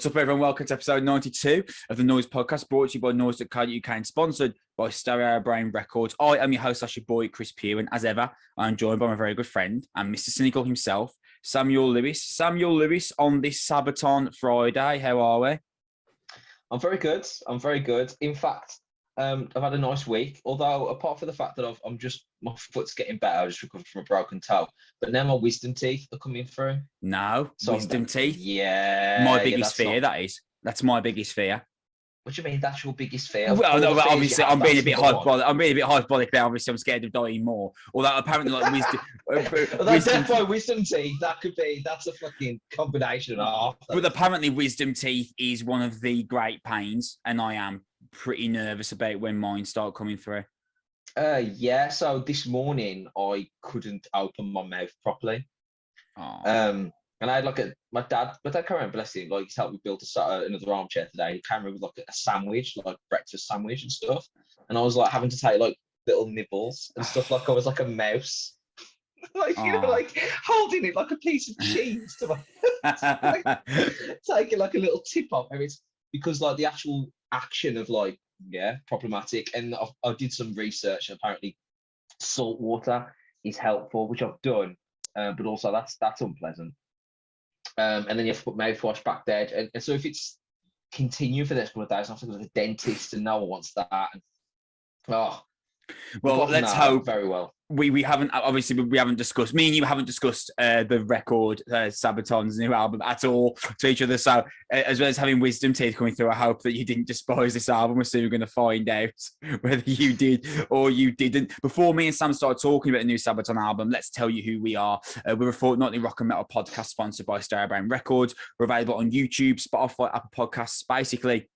What's up, everyone? Welcome to episode 92 of the Noizze Podcast, brought to you by Noizze.co.uk and sponsored by Stereo Brain Records. I am your host, your boy, Chris Pugh, and as ever, I'm joined by my very good friend and Mr. Cynical himself, Samuel Lewis. Samuel Lewis, on this Sabaton Friday, how are we? I'm very good. In fact, I've had a nice week, although apart from the fact that my foot's getting better, I just recovered from a broken toe, but now my wisdom teeth are coming through. No, so wisdom teeth? Yeah. My biggest fear, that is. That's my biggest fear. What do you mean? That's your biggest fear? Well, no, but obviously, I'm being a bit hyperbolic there. Obviously, I'm scared of dying more. Although apparently, like wisdom, that's definitely wisdom teeth. That's a fucking combination and a half. But apparently, wisdom teeth is one of the great pains, and I am pretty nervous about when mine start coming through. Yeah. So this morning, I couldn't open my mouth properly. Oh. And I had my dad came around, bless him, he's helped me build another armchair today. He came around with a sandwich, breakfast sandwich and stuff. And I was having to take little nibbles and stuff I was like a mouse. Holding it like a piece of cheese to my taking a little tip off. And it's because the actual action of problematic. And I did some research, and apparently salt water is helpful, which I've done. But also that's unpleasant. And then you have to put mouthwash back there. And so if it's continue for the next couple of days, I have to go to the dentist, and no one wants that. Well, let's hope very well. We haven't discussed, me and you haven't discussed the record, Sabaton's new album at all to each other. So as well as having wisdom teeth coming through, I hope that you didn't despise this album. We're soon going to find out whether you did or you didn't. Before me and Sam start talking about the new Sabaton album, let's tell you who we are. We're a fortnightly rock and metal podcast sponsored by Stereo Brain Records. We're available on YouTube, Spotify, Apple Podcasts, basically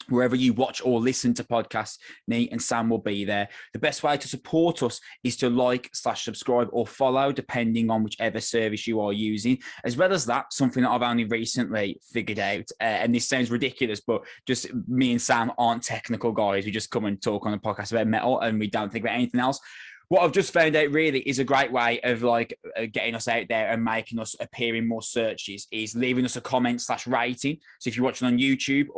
wherever you watch or listen to podcasts. Me and Sam will be there. The best way to support us is to like/subscribe or follow, depending on whichever service you are using. As well as that, something that I've only recently figured out, and this sounds ridiculous, but just me and Sam aren't technical guys. We just come and talk on a podcast about metal, and we don't think about anything else. What I've just found out really is a great way of getting us out there and making us appear in more searches is leaving us a comment/rating. So if you're watching on YouTube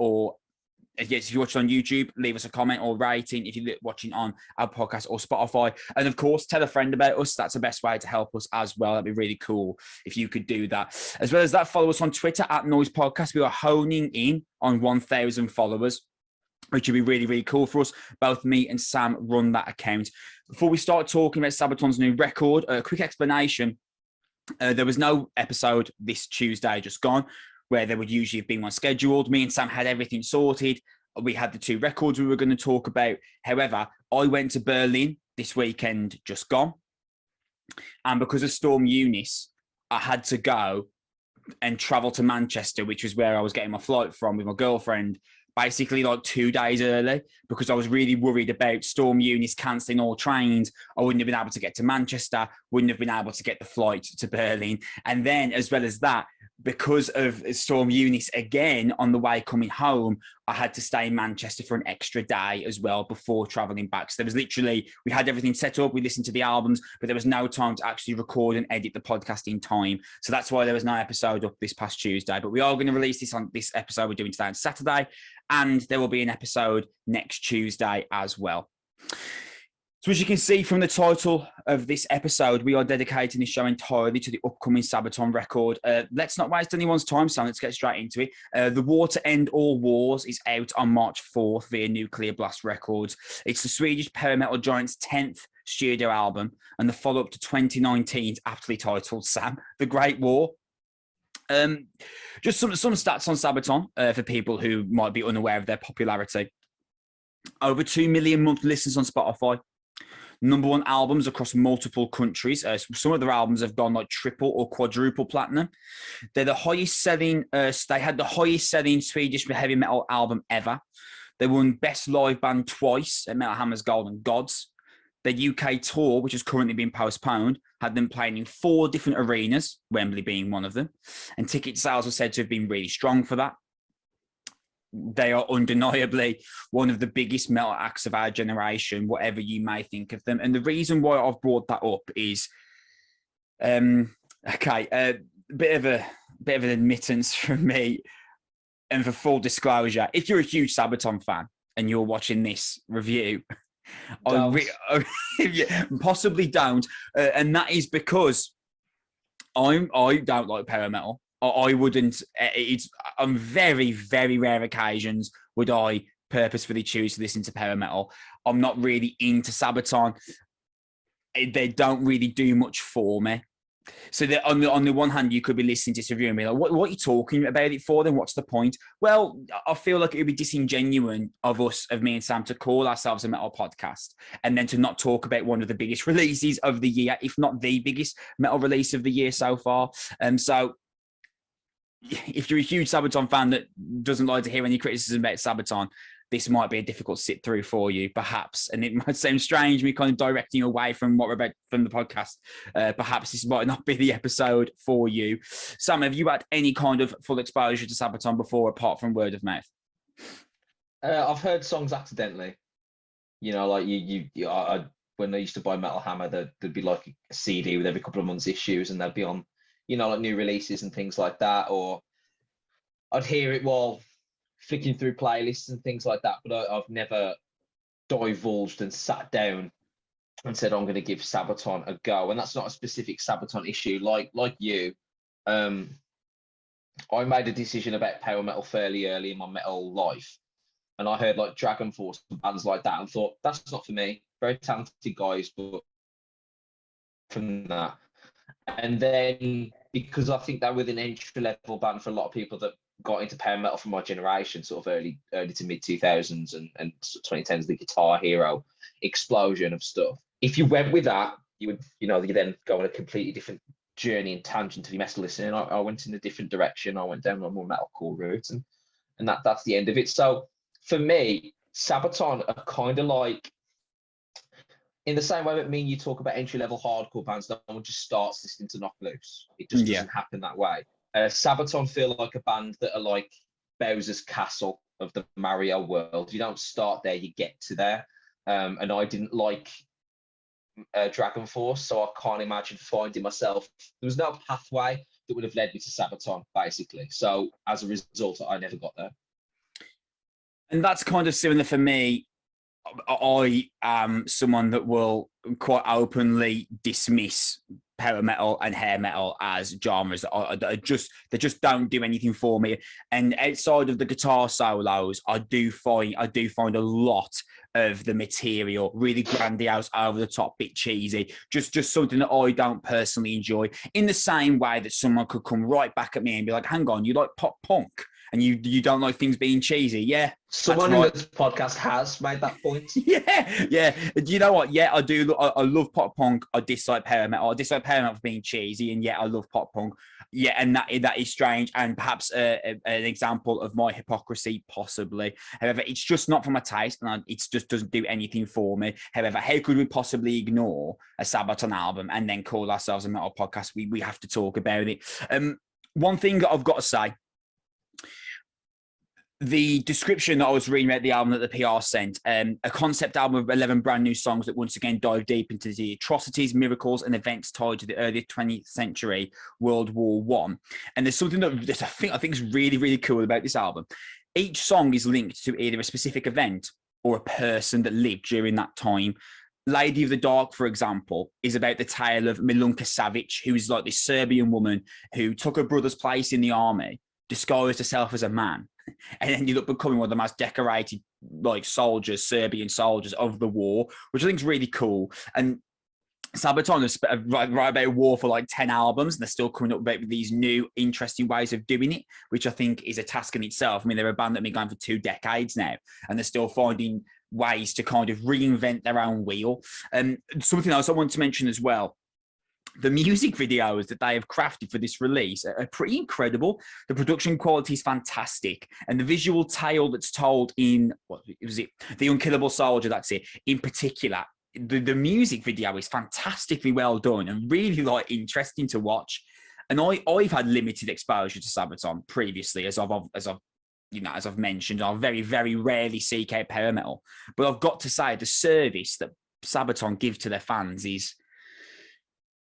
if you're watching on YouTube, leave us a comment or rating. If you're watching on our podcast or Spotify, and of course, tell a friend about us. That's the best way to help us as well. That'd be really cool if you could do that. As well as that, follow us on Twitter at Noizze Podcast. We are honing in on 1,000 followers, which would be really, really cool for us. Both me and Sam run that account. Before we start talking about Sabaton's new record, a quick explanation. There was no episode this Tuesday just gone, where there would usually have been one scheduled. Me and Sam had everything sorted. We had the two records we were going to talk about. However, I went to Berlin this weekend just gone. And because of Storm Eunice, I had to go and travel to Manchester, which was where I was getting my flight from with my girlfriend, basically 2 days early, because I was really worried about Storm Eunice cancelling all trains. I wouldn't have been able to get to Manchester, wouldn't have been able to get the flight to Berlin. And then, as well as that, because of Storm Eunice again on the way coming home, I had to stay in Manchester for an extra day as well before traveling back. So there was we had everything set up, we listened to the albums, but there was no time to actually record and edit the podcast in time. So that's why there was no episode up this past Tuesday. But we are going to release this episode we're doing today on Saturday, and there will be an episode next Tuesday as well. So as you can see from the title of this episode, we are dedicating this show entirely to the upcoming Sabaton record. Let's not waste anyone's time, Sam. Let's get straight into it. The War to End All Wars is out on March 4th via Nuclear Blast Records. It's the Swedish power metal giant's 10th studio album and the follow-up to 2019's aptly titled, Sam, The Great War. Just some stats on Sabaton for people who might be unaware of their popularity. Over 2 million monthly listens on Spotify. Number one albums across multiple countries. Some of their albums have gone triple or quadruple platinum. They're the highest selling. They had the highest selling Swedish heavy metal album ever. They won Best Live Band twice at Metal Hammer's Golden Gods. Their UK tour, which has currently been postponed, had them playing in 4 different arenas, Wembley being one of them. And ticket sales were said to have been really strong for that. They are undeniably one of the biggest metal acts of our generation, whatever you may think of them. And the reason why I've brought that up is, a bit of an admittance from me. And for full disclosure, if you're a huge Sabaton fan and you're watching this review, possibly don't. And that is because I don't like power metal. I wouldn't. It's on very, very rare occasions would I purposefully choose to listen to power metal. I'm not really into Sabaton. They don't really do much for me. So that on the one hand, you could be listening to this review and be like, what are you talking about it for then? What's the point? Well, I feel like it would be disingenuous of me and Sam to call ourselves a metal podcast and then to not talk about one of the biggest releases of the year, if not the biggest metal release of the year so far. So if you're a huge Sabaton fan that doesn't like to hear any criticism about Sabaton, this might be a difficult sit through for you, perhaps. And it might sound strange, me kind of directing you away from what we're about from the podcast. Perhaps this might not be the episode for you. Sam, have you had any kind of full exposure to Sabaton before, apart from word of mouth? I've heard songs accidentally. You know, like when I used to buy Metal Hammer, there'd be like a CD with every couple of months issues, and they'd be on, you know, like new releases and things like that. Or I'd hear it while flicking through playlists and things like that, but I've never divulged and sat down and said I'm going to give Sabaton a go. And that's not a specific Sabaton issue. Like you, I made a decision about power metal fairly early in my metal life, and I heard like Dragon Force and bands like that, and thought that's not for me. Very talented guys, but from that, and then because I think that with an entry level band for a lot of people that got into power metal from my generation, sort of early to mid 2000s and 2010s, the Guitar Hero explosion of stuff. If you went with that, you would, you then go on a completely different journey and tangent of your metal listening. I went in a different direction. I went down a more metalcore route, and that's the end of it. So for me, Sabaton are kind of like, in the same way that me and you talk about entry level hardcore bands, no one just starts listening to Knock Loose. It just doesn't happen that way. Sabaton feel like a band that are like Bowser's Castle of the Mario world. You don't start there, you get to there. And I didn't like Dragon Force, so I can't imagine finding myself. There was no pathway that would have led me to Sabaton, basically. So as a result, I never got there. And that's kind of similar for me. I am someone that will quite openly dismiss power metal and hair metal as genres that just don't do anything for me. And outside of the guitar solos, I do find a lot of the material really grandiose, over the top, bit cheesy, just something that I don't personally enjoy. In the same way that someone could come right back at me and be like, "Hang on, you like pop punk? And you don't like things being cheesy?" Yeah. Someone in this podcast has made that point. Yeah. Do you know what? Yeah, I do. I love pop punk. I dislike power metal. I dislike power metal for being cheesy, and yet I love pop punk. Yeah, and that is strange, and perhaps an example of my hypocrisy, possibly. However, it's just not for my taste, and it just doesn't do anything for me. However, how could we possibly ignore a Sabaton album and then call ourselves a metal podcast? We have to talk about it. One thing that I've got to say. The description that I was reading about the album that the PR sent, a concept album of 11 brand new songs that once again dive deep into the atrocities, miracles, and events tied to the early 20th century, World War I. And there's something that I think is really, really cool about this album. Each song is linked to either a specific event or a person that lived during that time. Lady of the Dark, for example, is about the tale of Milunka Savic, who is like this Serbian woman who took her brother's place in the army, disguised herself as a man, and ended up becoming one of the most decorated Serbian soldiers of the war, which I think is really cool. And Sabaton has right about war for like 10 albums, and they're still coming up with these new, interesting ways of doing it, which I think is a task in itself. I mean, they're a band that have been going for 2 decades now, and they're still finding ways to kind of reinvent their own wheel. And something else I want to mention as well, the music videos that they have crafted for this release are pretty incredible. The production quality is fantastic, and the visual tale that's told in The Unkillable Soldier, that's it, in particular, the music video is fantastically well done and really interesting to watch. And I've had limited exposure to Sabaton previously, as I've mentioned. I very, very rarely seek out power metal, but I've got to say the service that Sabaton give to their fans is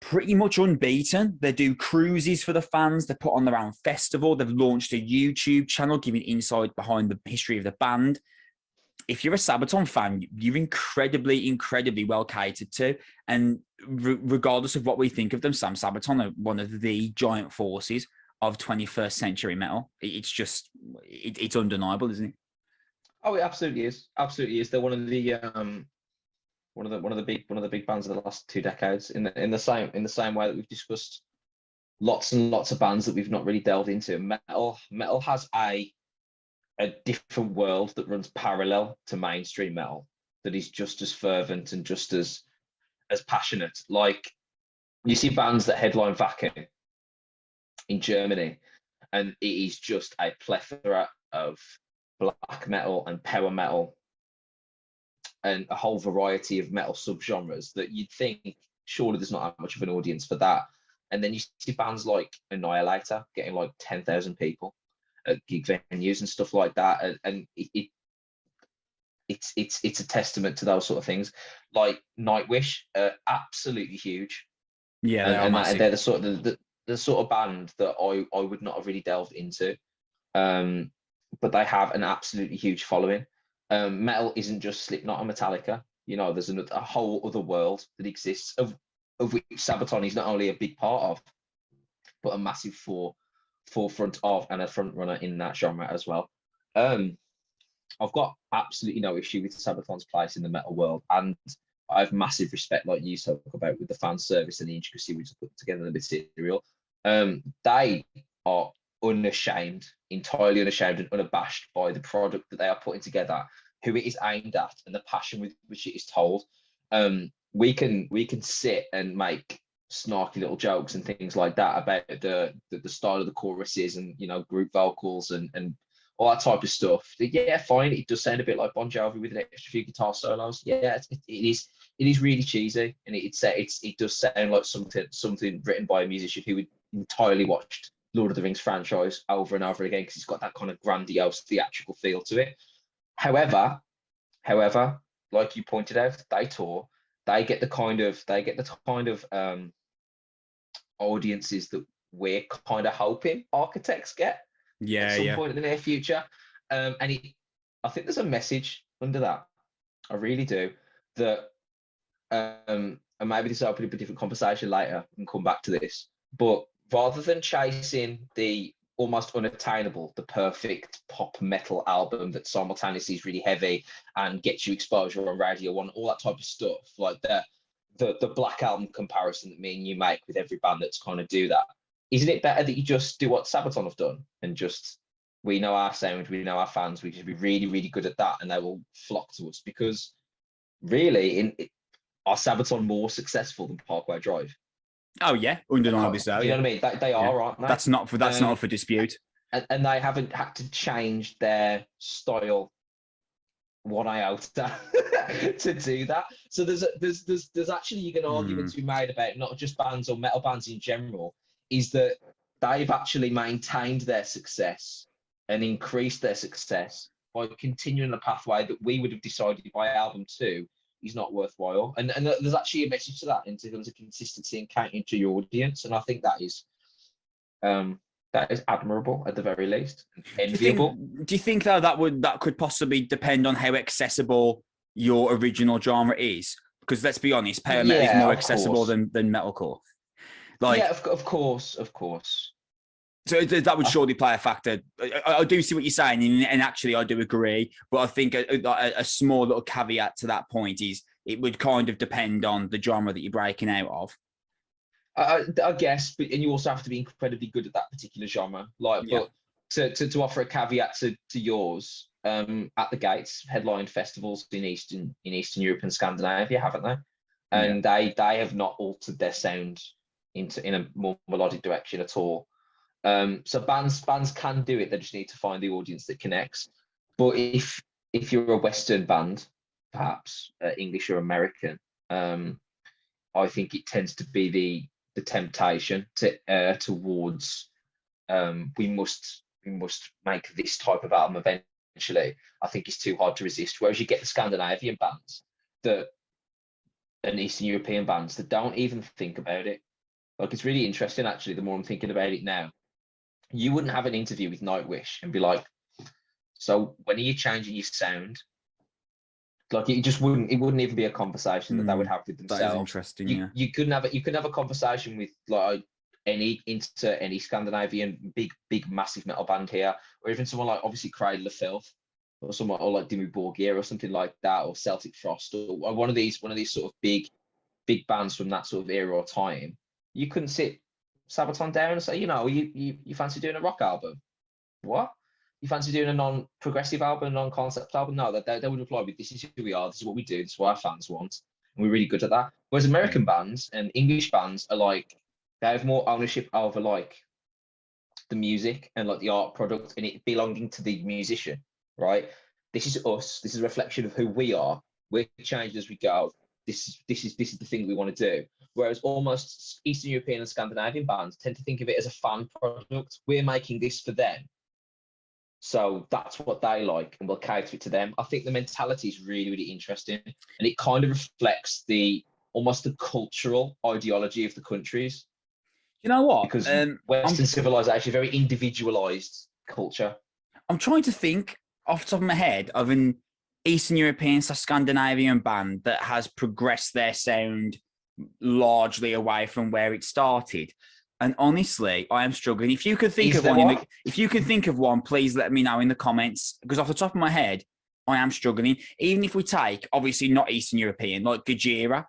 pretty much unbeaten. They do cruises for the fans. They put on their own festival. They've launched a YouTube channel giving insight behind the history of the band. If you're a Sabaton fan, you're incredibly, incredibly well catered to. And regardless of what we think of them, Sam, Sabaton are one of the giant forces of 21st century metal. It's just, it's undeniable, isn't it? Oh, it absolutely is. Absolutely is. They're one of the big bands of the last 2 decades. In the same way that we've discussed lots and lots of bands that we've not really delved into. Metal has a different world that runs parallel to mainstream metal that is just as fervent and just as passionate. Like, you see bands that headline Wacken in Germany, and it is just a plethora of black metal and power metal and a whole variety of metal subgenres that you'd think surely there's not that much of an audience for that. And then you see bands like Annihilator getting like 10,000 people at gig venues and stuff like that, and it's a testament to those sort of things. Like Nightwish, absolutely huge. Yeah, they're the sort of band that I would not have really delved into, but they have an absolutely huge following. Metal isn't just Slipknot and Metallica. You know, there's a whole other world that exists of which Sabaton is not only a big part of, but a massive forefront of and a front runner in that genre as well. I've got absolutely no issue with Sabaton's place in the metal world, and I have massive respect, like you talk about, with the fan service and the intricacy we just put together in the material. They are unashamed, entirely unashamed and unabashed by the product that they are putting together, who it is aimed at, and the passion with which it is told. We can sit and make snarky little jokes and things like that about the style of the choruses and, you know, group vocals and all that type of stuff. Yeah, fine. It does sound a bit like Bon Jovi with an extra few guitar solos. Yeah, it is really cheesy, and it does sound like something written by a musician who would entirely watched Lord of the Rings franchise over and over again, because it's got that kind of grandiose theatrical feel to it. However, like you pointed out, they tour. They get the kind of audiences that we're kind of hoping Architects get at some point in the near future. And I think there's a message under that. I really do. That and maybe this will open up a different conversation later and come back to this. But rather than chasing the almost unattainable, the perfect pop metal album that simultaneously is really heavy and gets you exposure on radio and all that type of stuff, like the Black Album comparison that me and you make with every band that's kind of do that, isn't it better that you just do what Sabaton have done and just, we know our sound, we know our fans, we just be really, really good at that, and they will flock to us? Because really, are Sabaton more successful than Parkway Drive? Oh yeah, undeniably so. You know what I mean? They are, aren't they? That's not for dispute. And they haven't had to change their style 1 iota to do that. So there's actually an argument to be made about not just bands or metal bands in general, is that they've actually maintained their success and increased their success by continuing a pathway that we would have decided by album 2 is not worthwhile. And there's actually a message to that in terms of consistency and catering to your audience. And I think that is admirable at the very least. Enviable. Do you think though that could possibly depend on how accessible your original genre is? Because let's be honest, power metal is more accessible than metalcore. Like, yeah, of course. So that would surely play a factor. I do see what you're saying, and actually I do agree. But I think a small little caveat to that point is it would kind of depend on the genre that you're breaking out of. I guess, but and you also have to be incredibly good at that particular genre. Like, but to offer a caveat to yours, at the Gates headlined festivals in Eastern Europe and Scandinavia, haven't they? And they have not altered their sound in a more melodic direction at all. So bands can do it. They just need to find the audience that connects. But if you're a Western band, perhaps English or American, I think it tends to be the temptation to towards we must make this type of album eventually. I think it's too hard to resist. Whereas you get the Scandinavian bands and Eastern European bands that don't even think about it. Like, it's really interesting, actually, the more I'm thinking about it now. You wouldn't have an interview with Nightwish and be like, so when are you changing your sound? Like, it wouldn't even be a conversation that they would have with themselves. That is interesting, yeah. You couldn't have a conversation with like any Scandinavian big massive metal band here, or even someone like obviously Cradle of Filth, or someone or like Dimmu Borgir or something like that, or Celtic Frost, or one of these sort of big bands from that sort of era or time. You couldn't sit Sabaton down and say, you fancy doing a rock album? What? You fancy doing a non-progressive album, a non-concept album? No, they would reply with, this is who we are, this is what we do, this is what our fans want, and we're really good at that. Whereas American bands and English bands are like, they have more ownership over like the music and like the art product and it belonging to the musician, right? This is us, this is a reflection of who we are. We're changing as we go. This is the thing we want to do. Whereas almost Eastern European and Scandinavian bands tend to think of it as a fan product. We're making this for them. So that's what they like and we'll cater it to them. I think the mentality is really, really interesting. And it kind of reflects almost the cultural ideology of the countries. You know what? Because Western civilization, very individualized culture. I'm trying to think off the top of my head of an Eastern European / Scandinavian band that has progressed their sound largely away from where it started. And honestly, I am struggling. If you could think of one, please let me know in the comments. Because off the top of my head, I am struggling. Even if we take, obviously not Eastern European, like Gojira,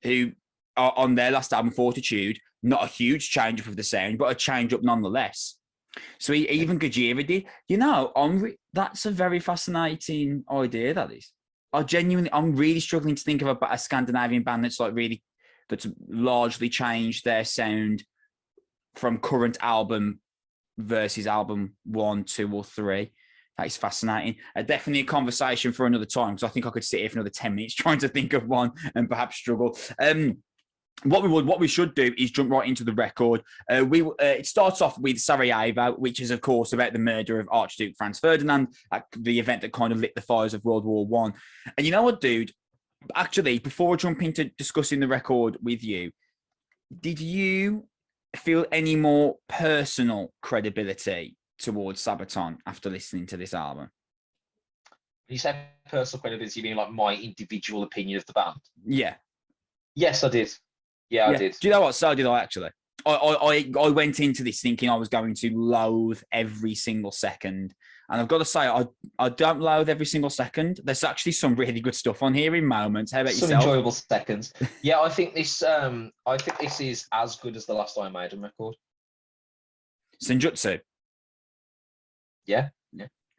who are on their last album, Fortitude, not a huge change up of the sound, but a change up nonetheless. So even Gojira did. That's a very fascinating idea, that is. I'm really struggling to think of a Scandinavian band that's largely changed their sound from current album versus album 1, 2, or 3. That is fascinating. Definitely a conversation for another time, because I think I could sit here for another 10 minutes trying to think of one and perhaps struggle. What we should do is jump right into the record. It starts off with Sarajevo, which is, of course, about the murder of Archduke Franz Ferdinand, the event that kind of lit the fires of World War One. And you know what, dude? Actually, before I jump into discussing the record with you, did you feel any more personal credibility towards Sabaton after listening to this album? When you say personal credibility, you mean like my individual opinion of the band? Yeah. Yes, I did. Yeah, I did. Do you know what? So did I, actually. I went into this thinking I was going to loathe every single second. And I've got to say, I don't loathe every single second. There's actually some really good stuff on here in moments. How about yourself? Some enjoyable seconds. Yeah, I think this is as good as the last Iron Maiden record. Senjutsu? Yeah.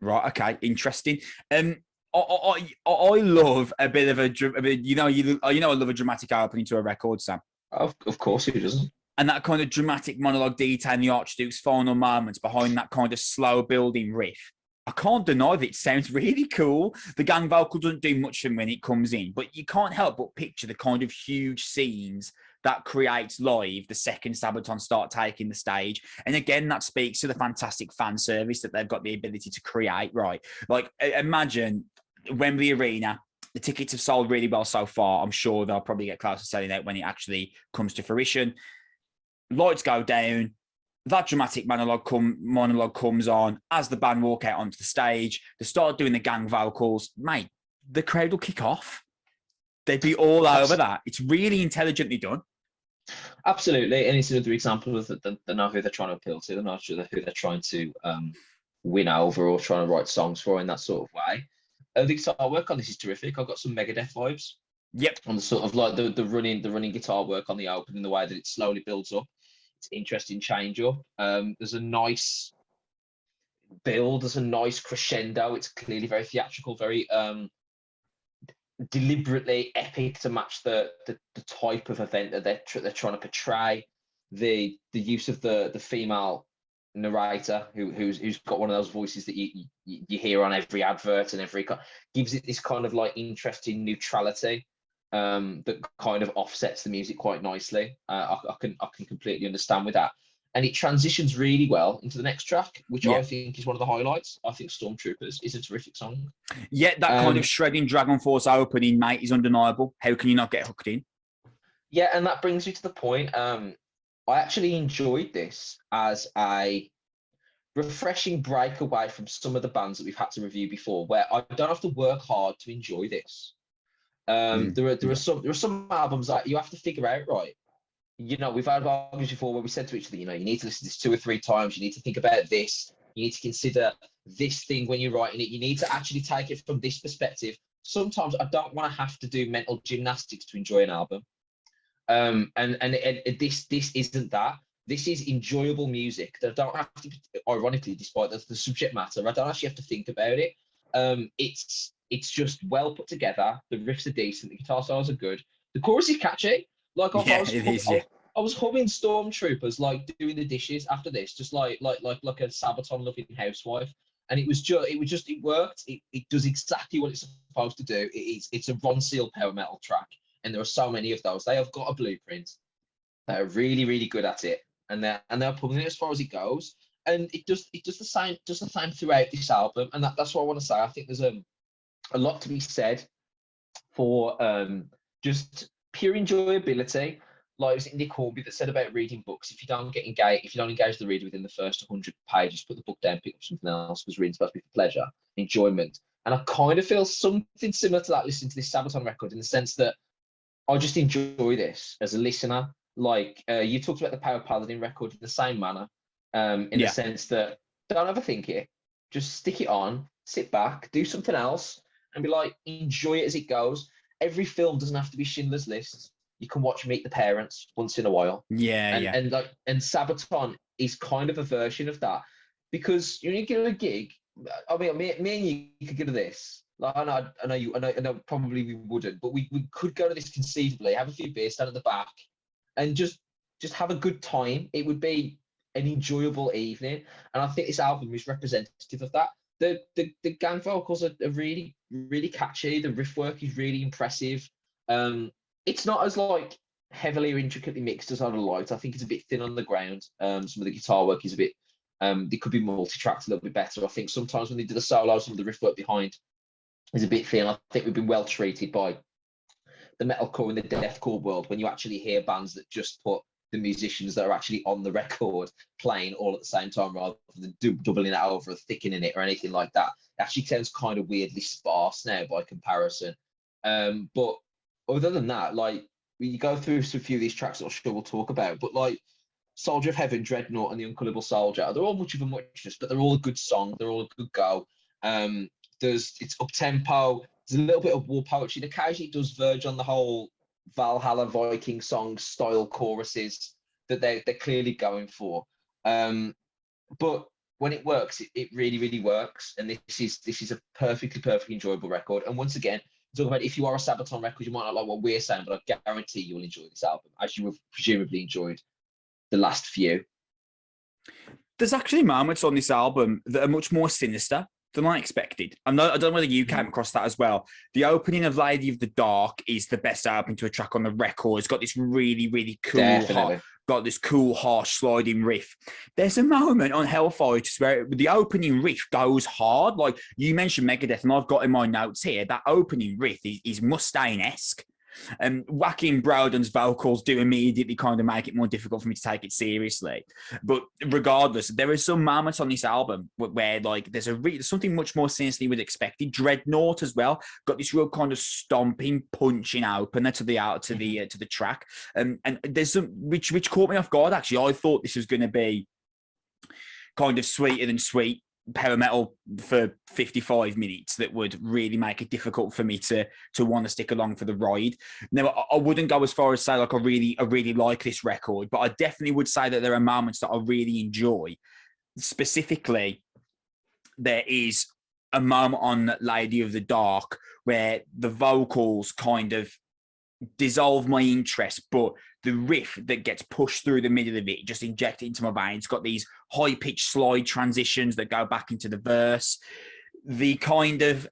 Right, okay, interesting. I love a bit of I love a dramatic opening to a record, Sam. Of course, who doesn't? And that kind of dramatic monologue detailing the Archduke's final moments behind that kind of slow building riff. I can't deny that it sounds really cool. The gang vocal doesn't do much when it comes in, but you can't help but picture the kind of huge scenes that creates live the second Sabaton start taking the stage. And again, that speaks to the fantastic fan service that they've got the ability to create, right? Like, imagine Wembley Arena. The tickets have sold really well so far. I'm sure they'll probably get close to selling out when it actually comes to fruition. Lights go down. That dramatic monologue comes on as the band walk out onto the stage. They start doing the gang vocals. Mate, the crowd will kick off. They'd be all over that. It's really intelligently done. Absolutely. And it's another example of that they know who they're trying to appeal to. They know who they're trying to win over or trying to write songs for in that sort of way. The guitar work on this is terrific. I've got some Megadeth vibes. Yep. On the sort of like the running guitar work on the opening, the way that it slowly builds up. It's interesting change up. There's a nice build. There's a nice crescendo. It's clearly very theatrical, very deliberately epic to match the type of event that they're trying to portray. The use of the female narrator who's got one of those voices that you hear on every advert and gives it this kind of like interesting neutrality that kind of offsets the music quite nicely. I can completely understand with that, and it transitions really well into the next track, which I think is one of the highlights. I think Stormtroopers is a terrific song. Yeah, that kind of shredding Dragon Force opening, mate, is undeniable. How can you not get hooked in? Yeah, and that brings you to the point. I actually enjoyed this as a refreshing break away from some of the bands that we've had to review before, where I don't have to work hard to enjoy this. There are some albums that you have to figure out, right. We've had arguments before where we said to each other, you need to listen to this 2 or 3 times. You need to think about this. You need to consider this thing when you're writing it. You need to actually take it from this perspective. Sometimes I don't want to have to do mental gymnastics to enjoy an album. This isn't that. This is enjoyable music that I don't have to, ironically, despite the subject matter, I don't actually have to think about it. It's just well put together. The riffs are decent. The guitar solos are good. The chorus is catchy. Like I was humming Stormtroopers, like doing the dishes after this, just like a Sabaton loving housewife. And it worked. It does exactly what it's supposed to do. It's a Ron Seal power metal track, and there are so many of those. They have got a blueprint. They're really, really good at it, and they're pulling it as far as it goes. And it does the same throughout this album. And that's what I want to say. I think there's a lot to be said for just pure enjoyability. Like, was it Nick Hornby that said about reading books? If you don't engage the reader within the first 100 pages, put the book down, pick up something else, because reading's supposed to be for pleasure, enjoyment. And I kind of feel something similar to that listening to this Sabaton record, in the sense that I just enjoy this as a listener. Like, you talked about the Power Paladin record in the same manner, in the sense that don't overthink it, just stick it on, sit back, do something else, and be like, enjoy it as it goes. Every film doesn't have to be Schindler's List. You can watch Meet the Parents once in a while. And Sabaton is kind of a version of that, because you get a gig. I mean, me and you could go to this. Like, I know probably we wouldn't, but we could go to this conceivably, have a few beers, stand at the back, and just have a good time. It would be an enjoyable evening, and I think this album is representative of that. The gang vocals are really, really catchy. The riff work is really impressive. It's not as like heavily or intricately mixed as I'd have liked. I think it's a bit thin on the ground. Some of the guitar work is a bit. They could be multi-tracked a little bit better. I think sometimes when they do the solos, some of the riff work behind is a bit thin. I think we've been well treated by the metalcore and the deathcore world, when you actually hear bands that just put the musicians that are actually on the record playing all at the same time, rather than doubling it over or thickening it or anything like that. It actually sounds kind of weirdly sparse now by comparison. But other than that, like, you go through a few of these tracks that I'm sure we'll talk about, but like Soldier of Heaven, Dreadnought, and The Unkillable Soldier, they're all much of a muchness, but they're all a good song. They're all a good go. It's up tempo. There's a little bit of war poetry. And occasionally it does verge on the whole Valhalla Viking song style choruses that they're clearly going for. But when it works, it really, really works. And this is a perfectly enjoyable record. And once again, talk about, if you are a Sabaton record, you might not like what we're saying, but I guarantee you will enjoy this album, as you have presumably enjoyed the last few. There's actually moments on this album that are much more sinister than I expected. I don't know whether you came across that as well. The opening of Lady of the Dark is the best opening to a track on the record. It's got this really, really cool, harsh sliding riff. There's a moment on Hellfighters where the opening riff goes hard. Like, you mentioned Megadeth, and I've got in my notes here, that opening riff is Mustaine-esque. And Joachim Broden's vocals do immediately kind of make it more difficult for me to take it seriously. But regardless, there are some moments on this album where like there's something much more sinister than we'd expected. Dreadnought as well got this real kind of stomping, punching opener to the track, and there's some which caught me off guard. Actually, I thought this was going to be kind of sweeter than sweet power metal for 55 minutes that would really make it difficult for me to want to stick along for the ride. Now, I wouldn't go as far as say like I really like this record, but I definitely would say that there are moments that I really enjoy. Specifically, there is a moment on Lady of the Dark where the vocals kind of dissolve my interest, but the riff that gets pushed through the middle of it, just injected into my veins. It's got these high-pitched slide transitions that go back into the verse. The kind of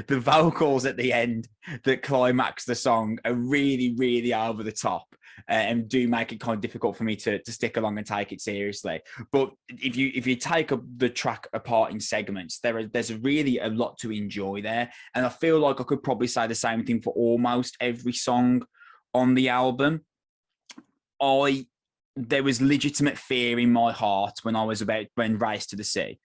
the vocals at the end that climax the song are really, really over the top, and do make it kind of difficult for me to stick along and take it seriously. But if you take the track apart in segments, there's really a lot to enjoy there. And I feel like I could probably say the same thing for almost every song on the album. I there was legitimate fear in my heart when Race to the Sea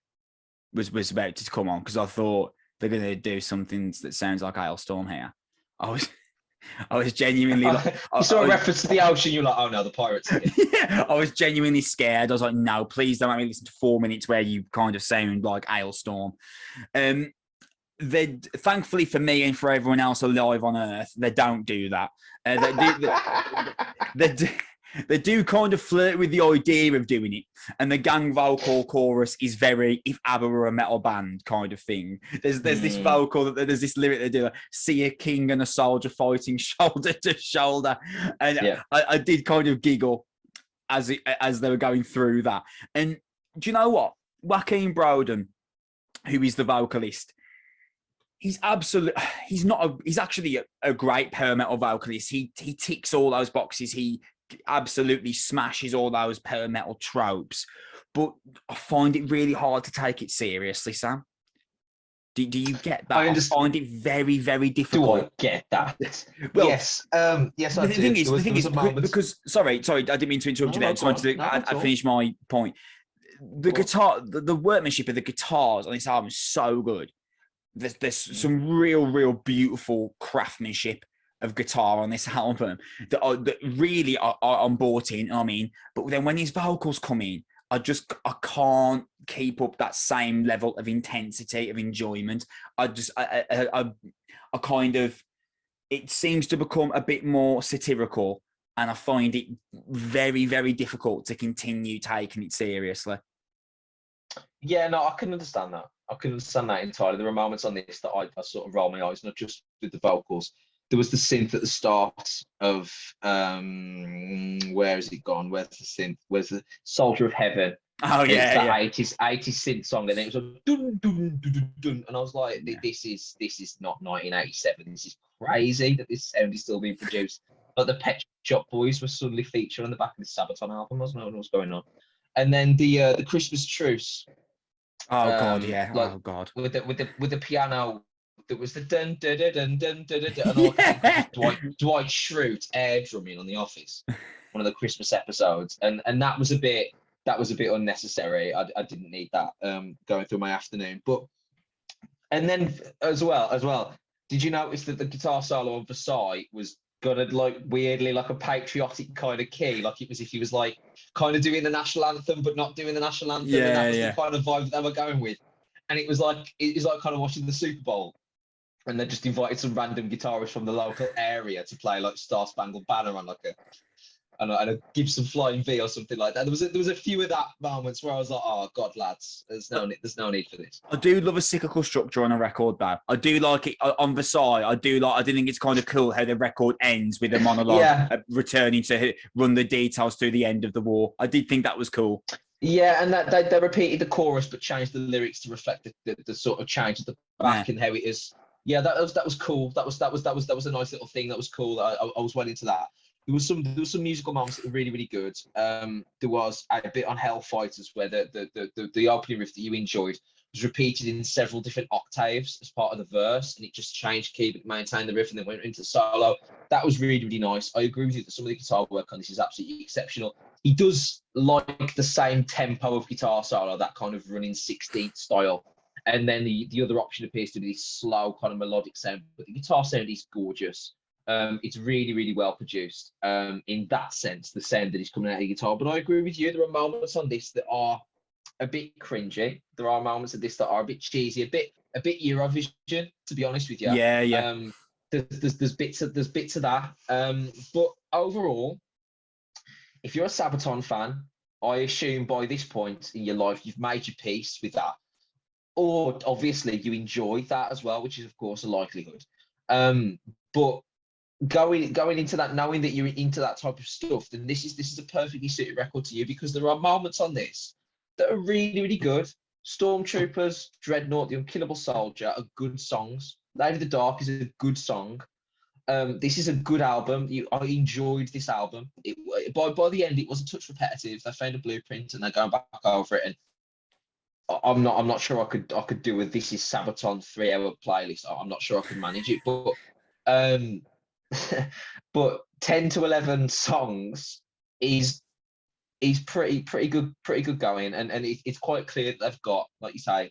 was about to come on, because I thought they're going to do something that sounds like Hailstorm here. I was genuinely like, you saw a reference to the ocean, you're like, oh no, the pirates are here. Yeah, I was genuinely scared. I was like, no, please don't make me listen to 4 minutes where you kind of sound like Hailstorm. Thankfully for me and for everyone else alive on Earth, they don't do that. They do kind of flirt with the idea of doing it, and the gang vocal chorus is very if ABBA were a metal band kind of thing. There's this vocal, there's this lyric they do, see a king and a soldier fighting shoulder to shoulder, and I did kind of giggle as they were going through that. And do you know what? Joaquin Broden, who is the vocalist, he's actually a great power metal vocalist. He ticks all those boxes. He absolutely smashes all those power metal tropes, but I find it really hard to take it seriously, Sam. Do you get that? I find it very, very difficult. Do I get that? Well, yes. Yes, I do. The thing is, because sorry, I didn't mean to interrupt you there. I just wanted to finish my point. The guitar, the workmanship of the guitars on this album is so good. There's some real beautiful craftsmanship of guitar on this album that really I'm bought in. I mean, but then when these vocals come in, I can't keep up that same level of intensity of enjoyment. I kind of, it seems to become a bit more satirical, and I find it very, very difficult to continue taking it seriously. Yeah, no, I can understand that. I can understand that entirely. There are moments on this that I sort of roll my eyes, not just with the vocals. There was the synth at the start of where has it gone? Where's the synth? Where's the Soldier of Heaven? Oh yeah, it's the 80s synth song, and it was like dun, dun, dun, dun, dun, and I was like, this is not 1987. This is crazy that this sound is still being produced. But the Pet Shop Boys were suddenly featured on the back of the Sabaton album. I wasn't know what's going on. And then the Christmas Truce. Oh god, yeah. Like, oh god. With the piano. There was the dun dun dun dun dun dun dun, and all Dwight Schrute air drumming on The Office, one of the Christmas episodes, and that was a bit unnecessary. I didn't need that going through my afternoon. And then as well, did you notice that the guitar solo on Versailles was got a weirdly like a patriotic kind of key, like it was if he was like kind of doing the national anthem but not doing the national anthem, and that was the kind of vibe that they were going with. And it was like kind of watching the Super Bowl. And they just invited some random guitarist from the local area to play like Star Spangled Banner on like a Gibson Flying V or something like that. There was a few of that moments where I was like, oh god, lads, there's no need for this. I do love a cyclical structure on a record though. I do like it on Versailles. I do think it's kind of cool how the record ends with a monologue returning to run the details through the end of the war. I did think that was cool. Yeah, and that they repeated the chorus but changed the lyrics to reflect the sort of change at the back and how it is. Yeah, that was cool. That was a nice little thing. That was cool. I was well into that. There was some musical moments that were really, really good. There was a bit on Hellfighters where the opening riff that you enjoyed was repeated in several different octaves as part of the verse, and it just changed key but maintained the riff and then went into solo. That was really, really nice. I agree with you that some of the guitar work on this is absolutely exceptional. He does like the same tempo of guitar solo, that kind of running 16th style. And then the other option appears to be this slow kind of melodic sound, but the guitar sound is gorgeous. It's really, really well produced. In that sense, the sound that is coming out of the guitar. But I agree with you. There are moments on this that are a bit cringy. There are moments of this that are a bit cheesy, a bit Eurovision, to be honest with you. Yeah. There's bits of that. But overall, if you're a Sabaton fan, I assume by this point in your life you've made your peace with that. Or obviously you enjoy that as well, which is of course a likelihood. But going into that, knowing that you're into that type of stuff, then this is a perfectly suited record to you, because there are moments on this that are really, really good. Stormtroopers, Dreadnought, The Unkillable Soldier are good songs. Lady of the Dark is a good song. This is a good album. I enjoyed this album. By the end, it was a touch repetitive. They found a blueprint and they're going back over it. And I'm not sure I could do a This Is Sabaton 3-hour playlist. I'm not sure I could manage it, but but 10 to 11 songs is he's pretty good going, and it's quite clear that they've got, like you say,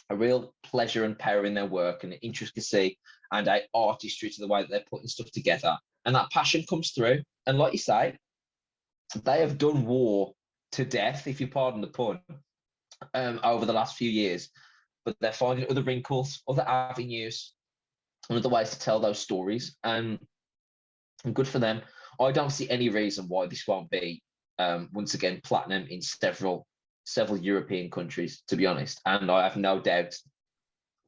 a real pleasure and power in their work, and an intricacy and a artistry to the way that they're putting stuff together, and that passion comes through. And like you say, they have done war to death, if you pardon the pun, over the last few years, but they're finding other wrinkles, other avenues, and other ways to tell those stories, and good for them. I don't see any reason why this won't be, once again, platinum in several European countries, to be honest. And I have no doubt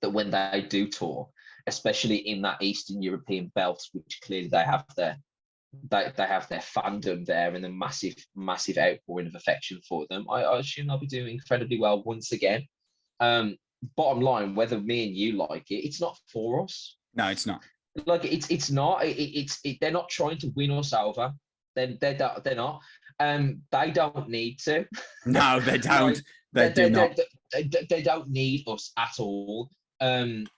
that when they do tour, especially in that Eastern European belt, which clearly they have their fandom there and the massive outpouring of affection for them, I assume they'll be doing incredibly well once again. Bottom line, whether me and you like it, it's not for us. No, it's not. Like it's not. They're not trying to win us over. They're not. They don't need to. No, they don't. Like, they do not. They don't need us at all. And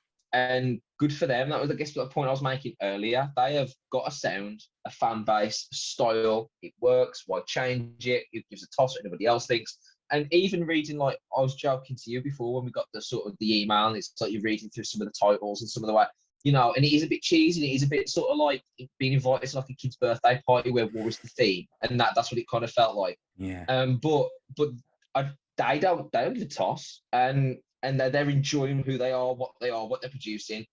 good for them. That was, I guess, the point I was making earlier. They have got a sound, a fan base, a style. It works. Why change it? It gives a toss what anybody else thinks. And even reading, like I was joking to you before when we got the email, and it's like you're reading through some of the titles and some of the way, and it is a bit cheesy. And it is a bit sort of like being invited to like a kid's birthday party where war is the theme, and that's what it kind of felt like. Yeah. But they don't give a toss, and they're enjoying who they are, what they're producing.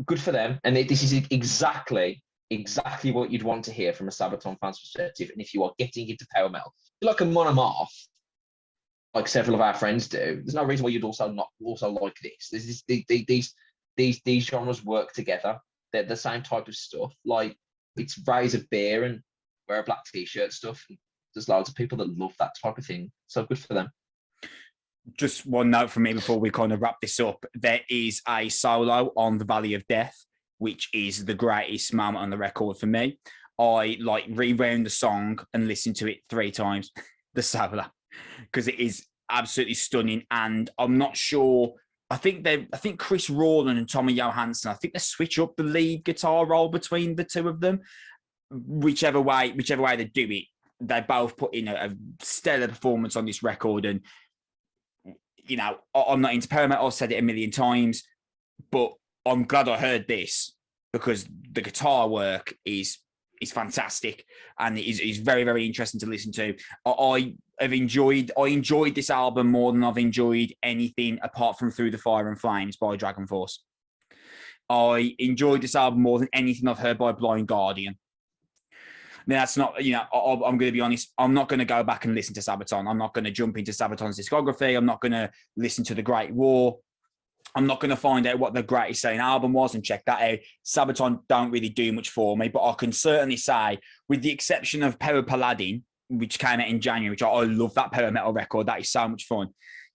Good for them. And this is exactly what you'd want to hear from a Sabaton fan's perspective. And if you are getting into power metal, like a monomarth, like several of our friends do, there's no reason why you'd also not like this. These genres work together. They're the same type of stuff. Like, it's raise a beer and wear a black t-shirt stuff. There's loads of people that love that type of thing. So good for them. Just one note from me before we kind of wrap this up. There is a solo on The Valley of Death, which is the greatest moment on the record for me. I like rewound the song and listened to it 3 times, the solo, because it is absolutely stunning. And I'm not sure. I think Chris Rawlin and Tommy Johansson, I think they switch up the lead guitar role between the two of them. Whichever way they do it, they both put in a stellar performance on this record. And I'm not into power metal. I've said it a million times, but I'm glad I heard this because the guitar work is fantastic and it is very, very interesting to listen to. I enjoyed this album more than I've enjoyed anything apart from Through the Fire and Flames by Dragon Force. I enjoyed this album more than anything I've heard by Blind Guardian. Now, that's not, I'm going to be honest, I'm not going to go back and listen to Sabaton. I'm not going to jump into Sabaton's discography. I'm not going to listen to The Great War. I'm not going to find out what the greatest selling album was and check that out. Sabaton don't really do much for me, but I can certainly say, with the exception of Power Paladin, which came out in January, which I love that power metal record. That is so much fun.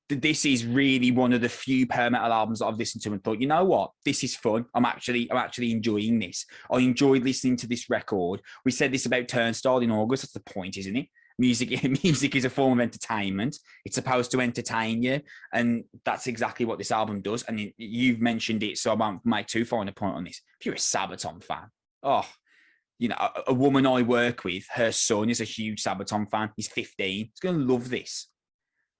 This is really one of the few power metal albums that I've listened to and thought, you know what, this is fun. I'm actually enjoying this. I enjoyed listening to this record. We said this about Turnstile in August. That's the point, isn't it? Music is a form of entertainment. It's supposed to entertain you, and that's exactly what this album does. And you've mentioned it, so I won't make too fine a point on this. If you're a Sabaton fan, a woman I work with, her son is a huge Sabaton fan. He's 15. He's going to love this.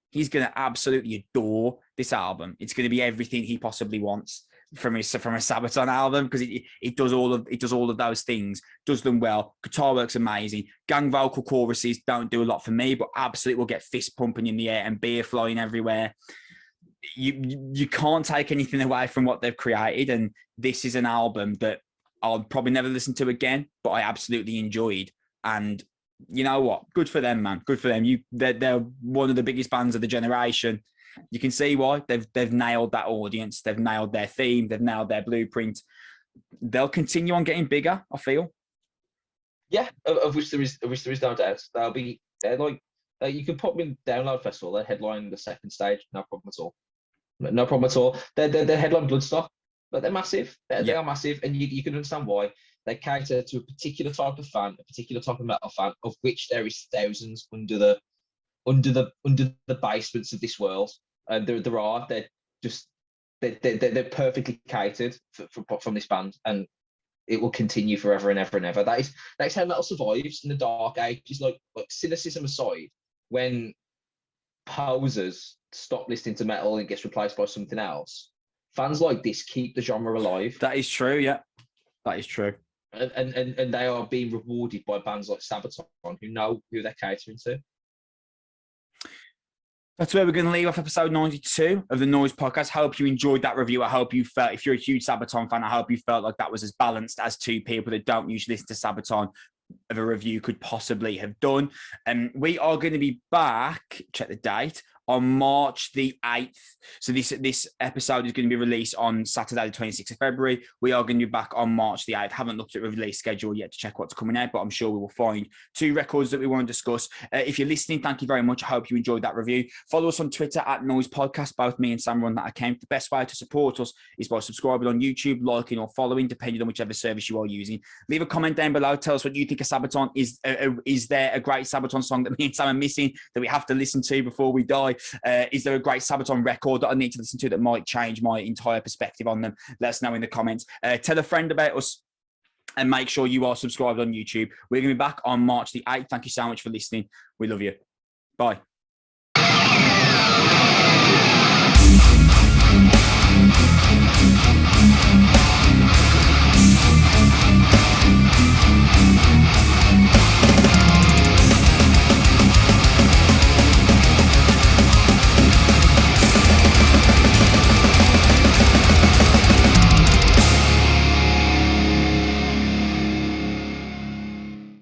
He's going to absolutely adore this album. It's going to be everything he possibly wants from a Sabaton album because it does all of those things, does them well. Guitar work's amazing. Gang vocal choruses don't do a lot for me, but absolutely will get fist pumping in the air and beer flying everywhere. You can't take anything away from what they've created, and this is an album that I'll probably never listen to again, but I absolutely enjoyed. And you know what? Good for them, man. Good for them. They're one of the biggest bands of the generation. You can see why. They've nailed that audience. They've nailed their theme. They've nailed their blueprint. They'll continue on getting bigger, I feel. Yeah, of which there is no doubt. They're like you can put them in Download Festival. They're headlining the second stage. No problem at all. No problem at all. They're headline Bloodstock, but they're massive. They are massive, and you can understand why. They cater to a particular type of fan, a particular type of metal fan, of which there is thousands under the basements of this world. And they're perfectly catered from this band, and it will continue forever and ever and ever. That is how metal survives in the dark ages. Like cynicism aside, when posers stop listening to metal and gets replaced by something else, fans like this keep the genre alive. That is true. Yeah, that is true. And they are being rewarded by bands like Sabaton, who know who they're catering to. That's where we're going to leave off episode 92 of the Noizze Podcast. I hope you enjoyed that review. I hope you felt, if you're a huge Sabaton fan, I hope you felt like that was as balanced as two people that don't usually listen to Sabaton of a review could possibly have done. And we are going to be back, check the date, on March the 8th. So this episode is going to be released on Saturday, the 26th of February. We are going to be back on March the 8th. Haven't looked at the release schedule yet to check what's coming out, but I'm sure we will find 2 records that we want to discuss. If you're listening, thank you very much. I hope you enjoyed that review. Follow us on Twitter at Noizze Podcast. Both me and Sam run that account. The best way to support us is by subscribing on YouTube, liking or following, depending on whichever service you are using. Leave a comment down below. Tell us what you think of Sabaton. Is there a great Sabaton song that me and Sam are missing that we have to listen to before we die? Is there a great Sabaton record that I need to listen to that might change my entire perspective on them? Let us know in the comments. Tell a friend about us and make sure you are subscribed on YouTube. We're going to be back on March the 8th. Thank you so much for listening. We love you. Bye.